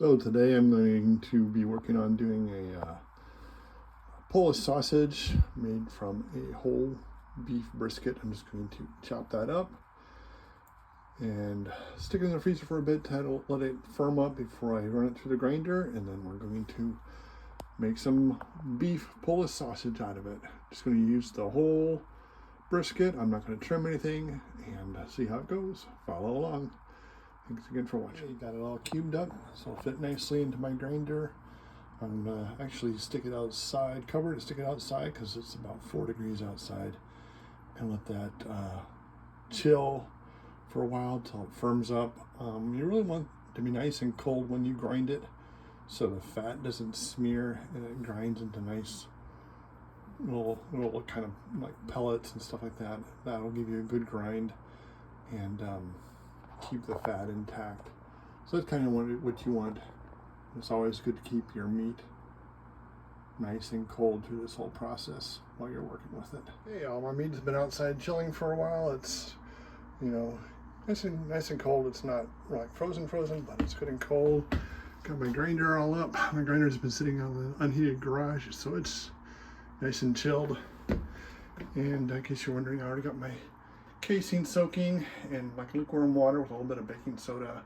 So today I'm going to be working on doing a Polish sausage made from a whole beef brisket. I'm just going to chop that up and stick it in the freezer for a bit to let it firm up before I run it through the grinder, and then we're going to make some beef Polish sausage out of it. Just going to use the whole brisket. I'm not going to trim anything, and see how it goes. Follow along. Thanks again for watching. Got it all cubed up, so it'll fit nicely into my grinder. I'm gonna actually stick it outside, cover it, stick it outside because it's about 4 degrees outside, and let that chill for a while until it firms up. You really want it to be nice and cold when you grind it, so the fat doesn't smear and it grinds into nice little kind of like pellets and stuff like that. That'll give you a good grind and keep the fat intact. So that's kind of what you want. It's always good to keep your meat nice and cold through this whole process while you're working with it. Hey, all my meat's been outside chilling for a while. It's, you know, nice and cold. It's not like frozen, but it's good and cold. Got my grinder all up. My grinder's been sitting on the unheated garage, so it's nice and chilled. And in case you're wondering, I already got my casing soaking in like lukewarm water with a little bit of baking soda.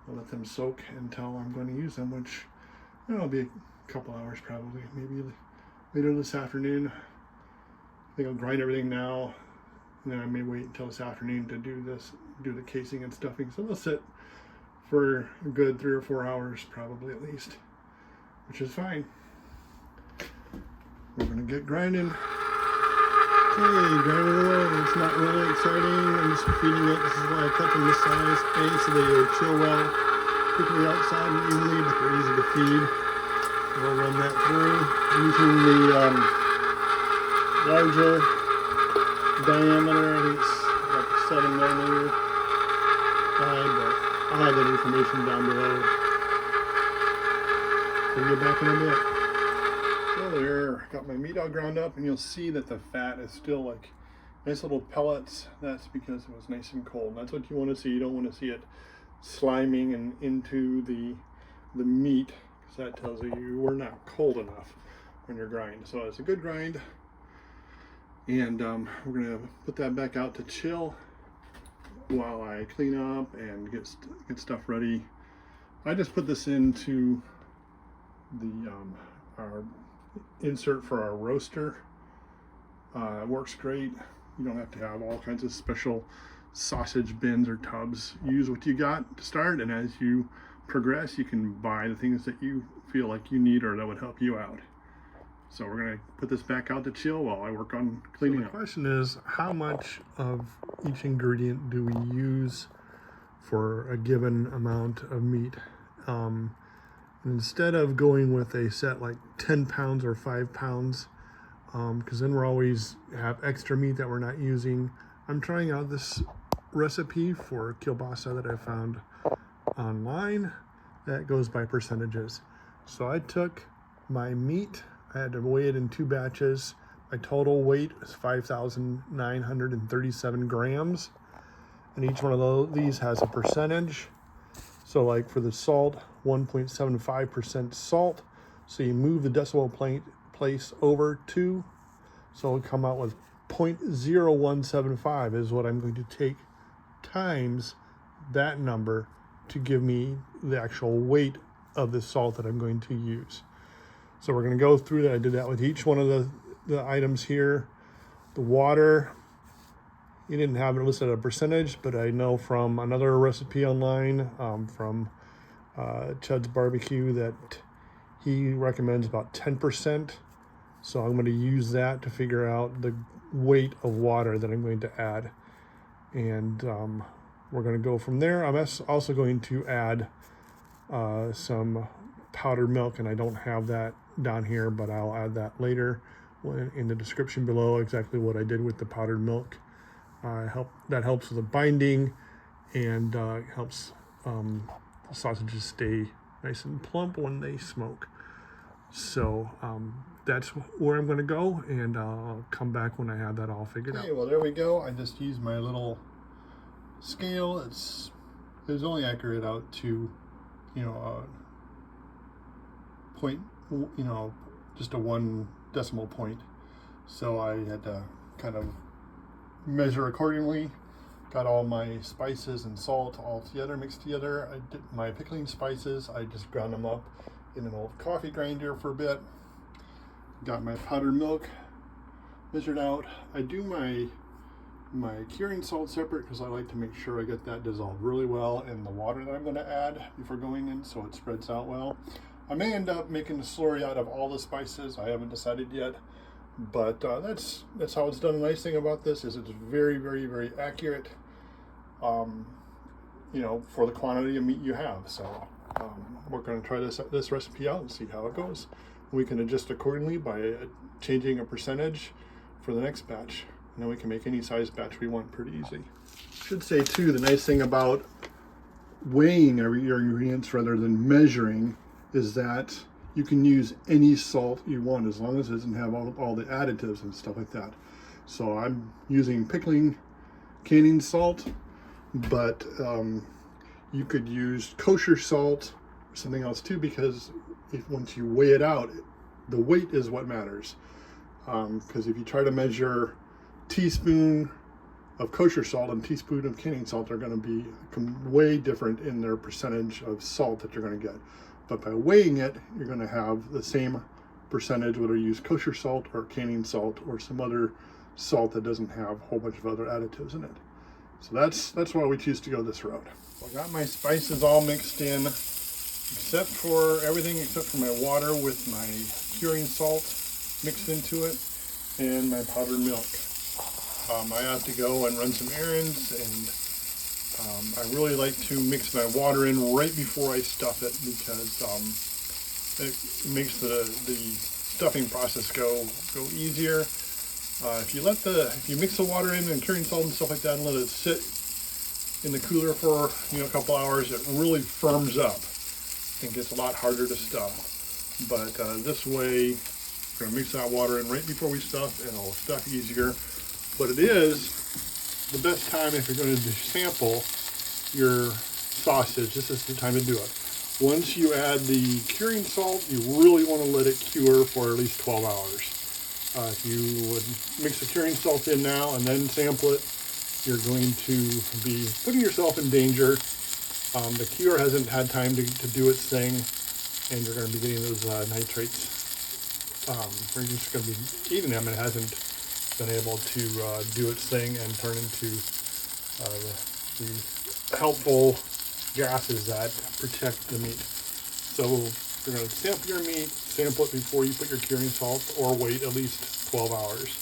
I'll let them soak until I'm going to use them, which will be a couple hours probably, maybe later this afternoon. I think I'll grind everything now, and then I may wait until this afternoon to do the casing and stuffing. So they'll sit for a good 3 or 4 hours probably at least, which is fine. We're going to get grinding. Okay, grinding away. It's not really exciting. I'm just feeding it. This is why I cut them this size. A, so they chill well, quickly outside and evenly, but they're easy to feed. We'll run that through using the larger diameter. I think it's like 7mm wide, but I'll have that information down below. We'll get back in a bit. So there, got my meat all ground up, and you'll see that the fat is still like nice little pellets. That's because it was nice and cold. That's what you want to see. You don't want to see it sliming and into the meat, because that tells you were not cold enough when you're grinding. So it's a good grind, and we're gonna put that back out to chill while I clean up and get stuff ready. I just put this into the our insert for our roaster. It works great. You don't have to have all kinds of special sausage bins or tubs. Use what you got to start, and as you progress, you can buy the things that you feel like you need or that would help you out. So we're going to put this back out to chill while I work on cleaning up. The question is, how much of each ingredient do we use for a given amount of meat? Instead of going with a set like 10 pounds or 5 pounds, because then we're always have extra meat that we're not using, I'm trying out this recipe for kielbasa that I found online that goes by percentages. So I took my meat, I had to weigh it in 2 batches. My total weight is 5,937 grams, and each one of these has a percentage. So like for the salt, 1.75% salt. So you move the decimal place over 2. So it'll come out with 0.0175 is what I'm going to take times that number to give me the actual weight of the salt that I'm going to use. So we're going to go through that. I did that with each one of the items here. The water, you didn't have it listed at a percentage, but I know from another recipe online from Chud's Barbecue that he recommends about 10%. So I'm going to use that to figure out the weight of water that I'm going to add. And we're going to go from there. I'm also going to add some powdered milk, and I don't have that down here, but I'll add that later in the description below, exactly what I did with the powdered milk. That helps with the binding, and helps the sausages stay nice and plump when they smoke. So that's where I'm going to go, and I'll come back when I have that all figured out. Okay, well there we go. I just used my little scale. It's only accurate out to, you know, point, you know, just a 1 decimal point. So I had to kind of measure accordingly. Got all my spices and salt all together, mixed together. I did my pickling spices. I just ground them up in an old coffee grinder for a bit. Got my powdered milk measured out. I do my curing salt separate because I like to make sure I get that dissolved really well in the water that I'm going to add before going in, so it spreads out well. I may end up making a slurry out of all the spices. I haven't decided yet, but that's how it's done. The nice thing about this is it's very, very, very accurate, you know, for the quantity of meat you have. So we're going to try this recipe out and see how it goes. We can adjust accordingly by changing a percentage for the next batch. And then we can make any size batch we want pretty easy. I should say too, the nice thing about weighing your ingredients rather than measuring is that you can use any salt you want as long as it doesn't have all the additives and stuff like that. So I'm using pickling canning salt, but you could use kosher salt or something else too, because once you weigh it out, the weight is what matters. Because if you try to measure teaspoon of kosher salt and teaspoon of canning salt, are going to be way different in their percentage of salt that you're going to get. But by weighing it, you're going to have the same percentage whether you use kosher salt or canning salt or some other salt that doesn't have a whole bunch of other additives in it. So that's why we choose to go this route. I got my spices all mixed in, except for everything except for my water with my curing salt mixed into it and my powdered milk. I have to go and run some errands, and I really like to mix my water in right before I stuff it, because it makes the stuffing process go easier. If you mix the water in and curing salt and stuff like that and let it sit in the cooler for a couple hours, it really firms up and gets a lot harder to stuff. But this way, we're going to mix that water in right before we stuff, and it'll stuff easier. But it is the best time if you're going to sample your sausage. This is the time to do it. Once you add the curing salt, you really want to let it cure for at least 12 hours. If you would mix the curing salt in now and then sample it, you're going to be putting yourself in danger. The cure hasn't had time to do its thing, and you're going to be getting those nitrates. You're just going to be eating them, and it hasn't been able to do its thing and turn into the helpful gases that protect the meat. So you're going to sample your meat, sample it before you put your curing salt, or wait at least 12 hours.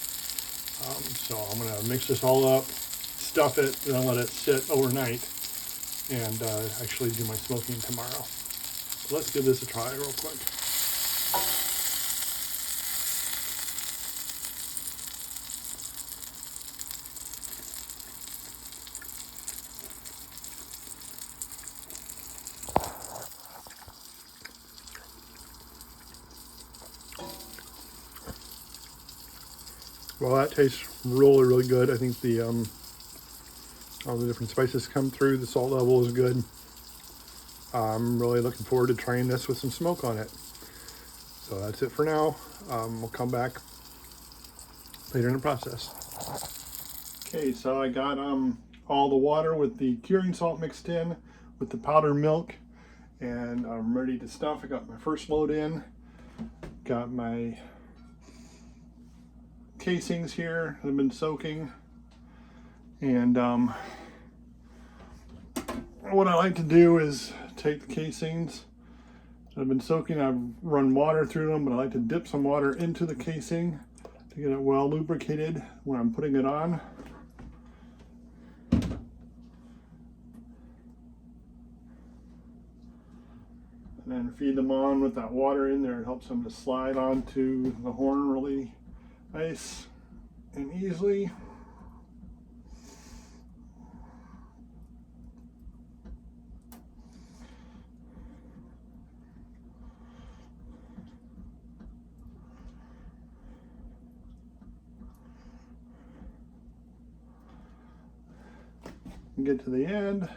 So I'm going to mix this all up, stuff it, then let it sit overnight, and actually do my smoking tomorrow. So let's give this a try real quick. Well, that tastes really, really good. I think all the different spices come through. The salt level is good. I'm really looking forward to trying this with some smoke on it. So that's it for now. We'll come back later in the process. Okay, so I got all the water with the curing salt mixed in with the powdered milk, and I'm ready to stuff. I got my first load in. Got my casings here that have been soaking, and what I like to do is take the casings that have been soaking. I've run water through them, but I like to dip some water into the casing to get it well lubricated when I'm putting it on. And then feed them on with that water in there. It helps them to slide onto the horn really nice and easily. Get to the end.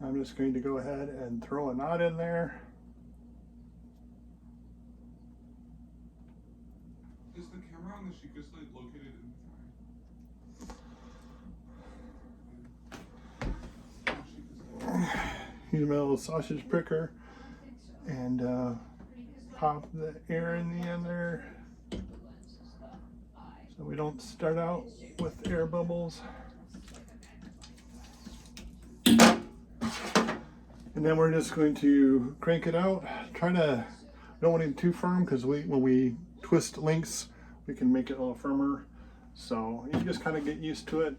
I'm just going to go ahead and throw a knot in there. around the Sheikah site located in use my little sausage pricker and pop the air in the end there so we don't start out with air bubbles. And then we're just going to crank it out. Don't want it too firm because when we twist links, we can make it a little firmer. So you just kind of get used to it.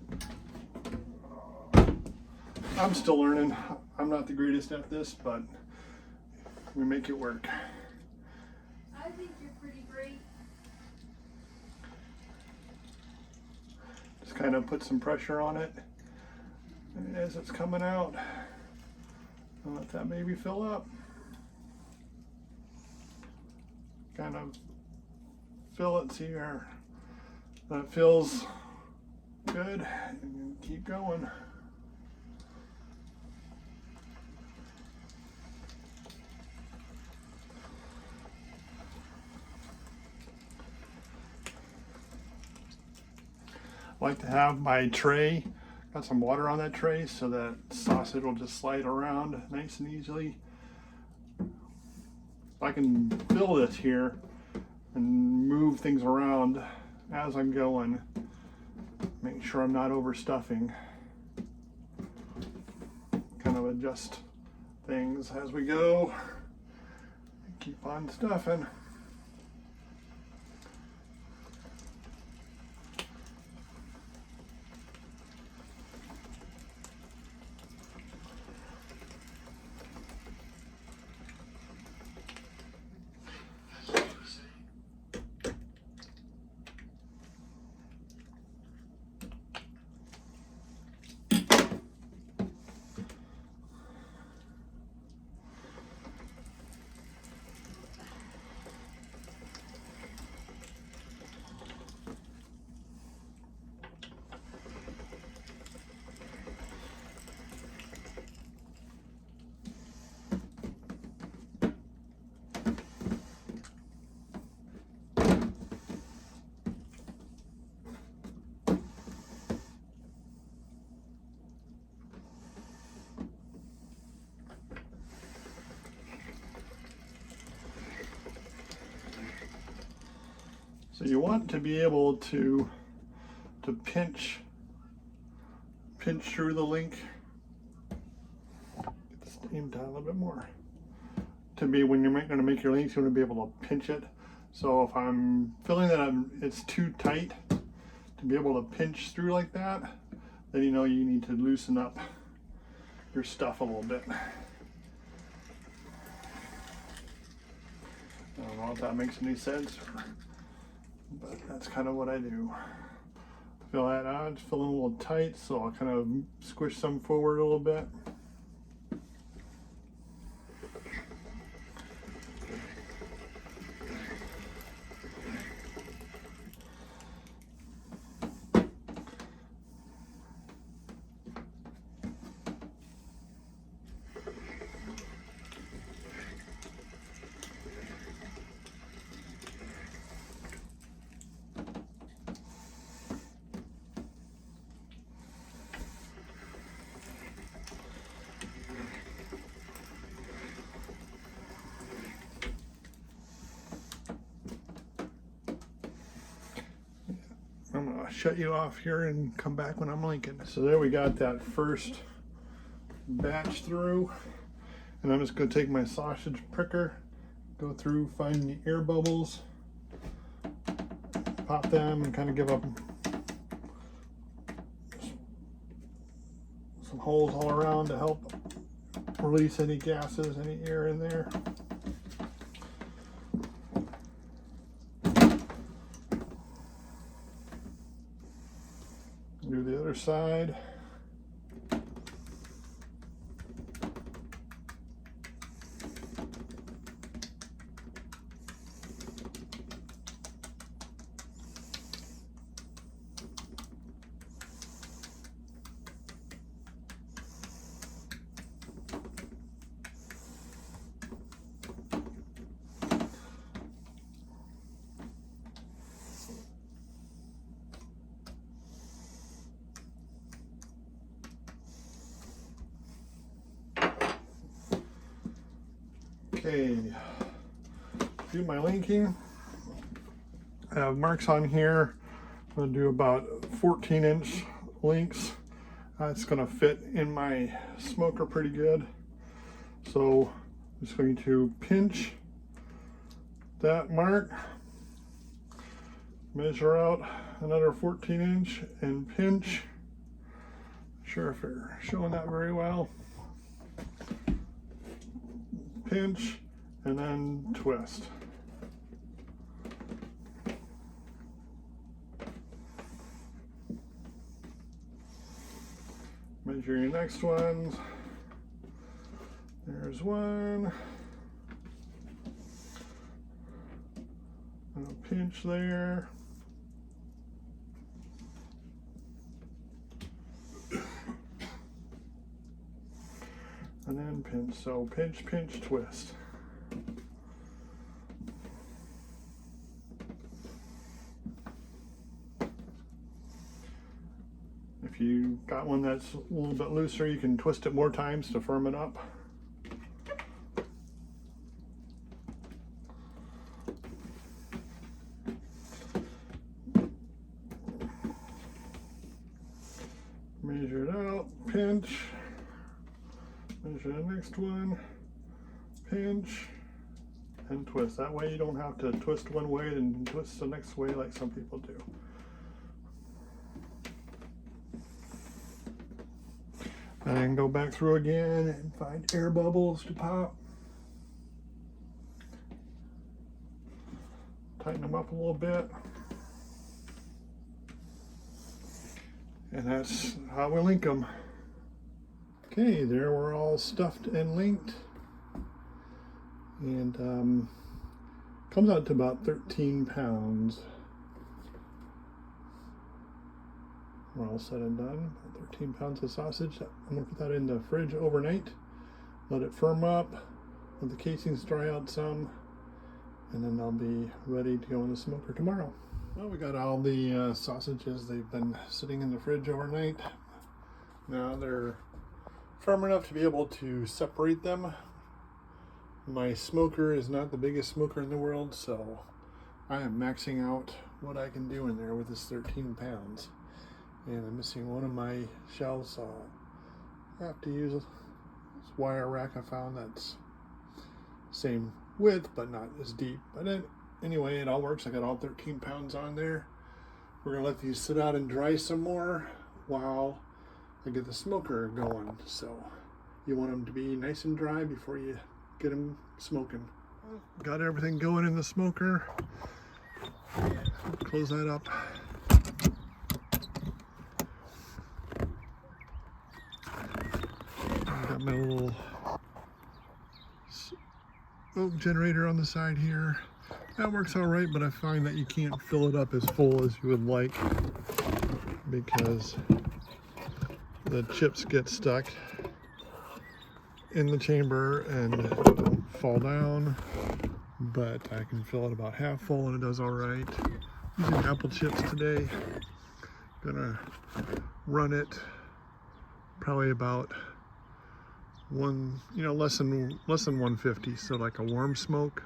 I'm still learning. I'm not the greatest at this, but we make it work. I think you're pretty great. Just kind of put some pressure on it as it's coming out. I'll let that baby fill up. Kind of fill it, see where that feels good, and keep going. I like to have my tray, got some water on that tray so that sausage will just slide around nice and easily. I can fill this here and move things around as I'm going. Make sure I'm not overstuffing. Kind of adjust things as we go. Keep on stuffing. So you want to be able to pinch through the link. Get the steam down a little bit more. To be when you're going to make your links, you want to be able to pinch it. So if I'm feeling that it's too tight to be able to pinch through like that, then you know you need to loosen up your stuff a little bit. I don't know if that makes any sense, but that's kind of what I do. Feel that out, it's feeling a little tight, so I'll kind of squish some forward a little bit. I'm gonna shut you off here and come back when I'm linking. So there we got that first batch through, and I'm just gonna take my sausage pricker, go through, find the air bubbles, pop them, and kind of give them some holes all around to help release any gases, any air in there. Do the other side. Okay, do my linking. I have marks on here. I'm going to do about 14-inch links. It's going to fit in my smoker pretty good. So I'm just going to pinch that mark, measure out another 14-inch, and pinch. Sure if you're showing that very well. Pinch and then twist. Measure your next ones. There's one. And a pinch there. And then pinch. So pinch, pinch, twist. If you got one that's a little bit looser, you can twist it more times to firm it up. Measure it out, pinch. Measure the next one, pinch, and twist. That way you don't have to twist one way and twist the next way like some people do. And then go back through again and find air bubbles to pop. Tighten them up a little bit. And that's how we link them. Okay, there we're all stuffed and linked. And comes out to about 13 pounds. We're all said and done. 13 pounds of sausage. I'm gonna put that in the fridge overnight. Let it firm up. Let the casings dry out some. And then they'll be ready to go in the smoker tomorrow. Well, we got all the sausages. They've been sitting in the fridge overnight. Now they're firm enough to be able to separate them. My smoker is not the biggest smoker in the world, so I am maxing out what I can do in there with this 13 pounds. And I'm missing one of my shelves, so I have to use this wire rack I found that's same width but not as deep. But anyway, it all works. I got all 13 pounds on there. We're gonna let these sit out and dry some more while I get the smoker going. So you want them to be nice and dry before you get them smoking. Got everything going in the smoker. Close that up. Got my little oak generator on the side here. That works all right, but I find that you can't fill it up as full as you would like because the chips get stuck in the chamber and don't fall down. But I can fill it about half full and it does all right. Using apple chips today. Gonna run it probably about less than 150, so like a warm smoke,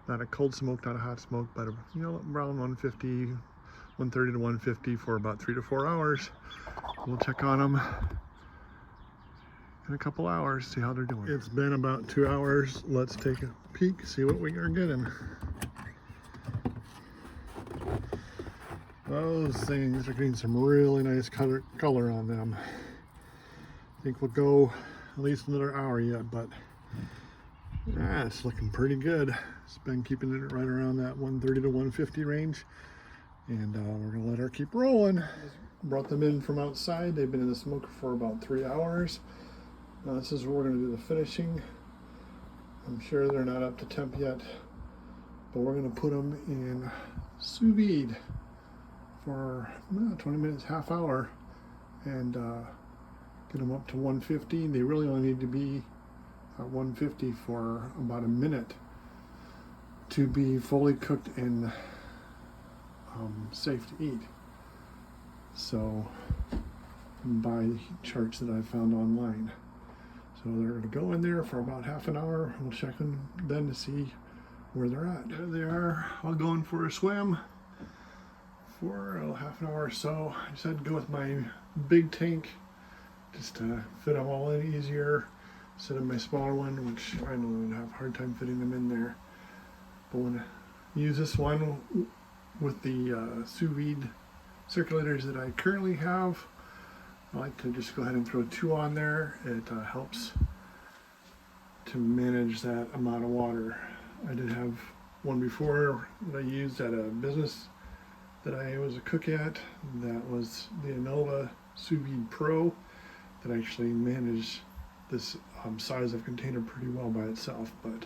not a cold smoke, not a hot smoke, but around 150, 130 to 150 for about 3 to 4 hours. We'll check on them in a couple hours, see how they're doing. It's been about 2 hours. Let's take a peek, see what we are getting. Those things are getting some really nice color on them. I think we'll go at least another hour yet, but it's looking pretty good. It's been keeping it right around that 130 to 150 range, and we're gonna let her keep rolling. Brought them in from outside. They've been in the smoker for about 3 hours. This is where we're gonna do the finishing. I'm sure they're not up to temp yet, but we're gonna put them in sous vide for 20 minutes, half hour, and get them up to 150. They really only need to be at 150 for about a minute to be fully cooked and safe to eat. So by charts that I found online. So So they're going to go in there for about half an hour. We'll check in then to see where they're at. There they are, all going for a swim for half an hour or so. I decided to go with my big tank just to fit them all in easier instead of my smaller one, which I know I'd have a hard time fitting them in there. But when I use this one with the sous vide circulators that I currently have, I like to just go ahead and throw 2 on there. It helps to manage that amount of water. I did have one before that I used at a business that I was a cook at. That was the Innova Sous Vide Pro that actually managed this size of container pretty well by itself. But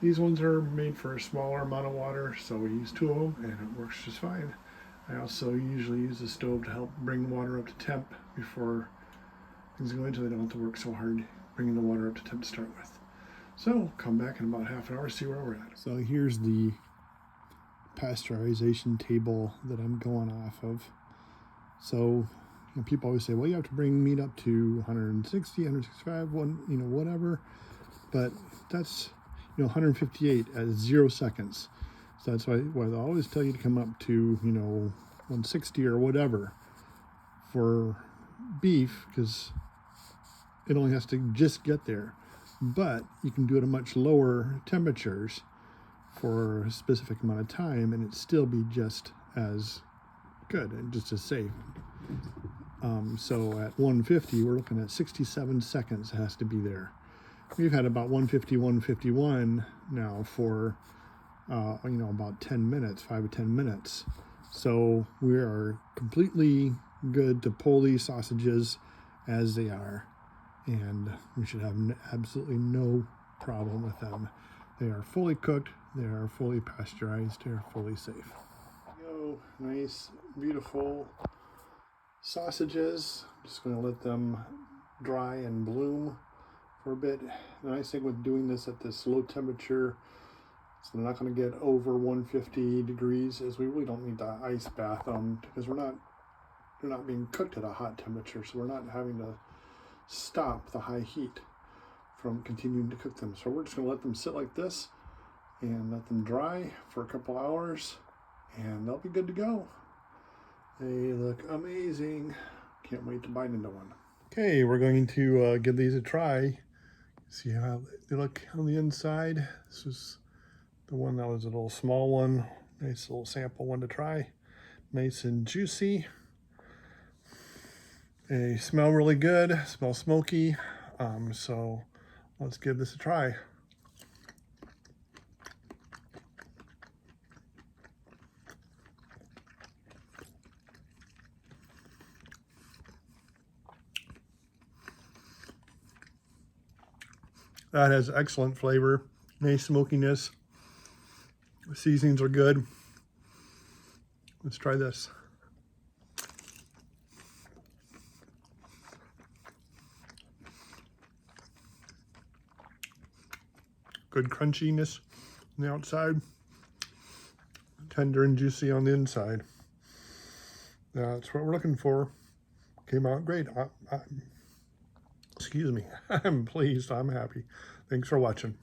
these ones are made for a smaller amount of water, so we use 2 of them and it works just fine. I also usually use the stove to help bring water up to temp before things go into it. They don't have to work so hard bringing the water up to temp to start with. So come back in about half an hour to see where we're at. So here's the pasteurization table that I'm going off of. So people always say, well, you have to bring meat up to 160, 165, whatever. But that's 158 at 0 seconds. So that's why I always tell you to come up to 160 or whatever for beef, because it only has to just get there. But you can do it at much lower temperatures for a specific amount of time and it still be just as good and just as safe. So at 150, we're looking at 67 seconds it has to be there. We've had about 150, 151 now for about 10 minutes, 5 to 10 minutes. So we are completely good to pull these sausages as they are, and we should have absolutely no problem with them. They are fully cooked, they are fully pasteurized, they are fully safe. Nice, beautiful sausages. I'm just going to let them dry and bloom for a bit. The nice thing with doing this at this low temperature, so they're not going to get over 150 degrees, is we really don't need to ice bath them, because they're not being cooked at a hot temperature, so we're not having to stop the high heat from continuing to cook them. So we're just going to let them sit like this and let them dry for a couple hours and they'll be good to go. They look amazing. Can't wait to bite into one. Okay, we're going to give these a try. See how they look on the inside. This is the one that was a little small one. Nice little sample one to try. Nice and juicy. They smell really good, smell smoky. So let's give this a try. That has excellent flavor, nice smokiness. The seasonings are good. Let's try this. Good crunchiness on the outside, tender and juicy on the inside. That's what we're looking for. Came out great. Excuse me. I'm pleased. I'm happy. Thanks for watching.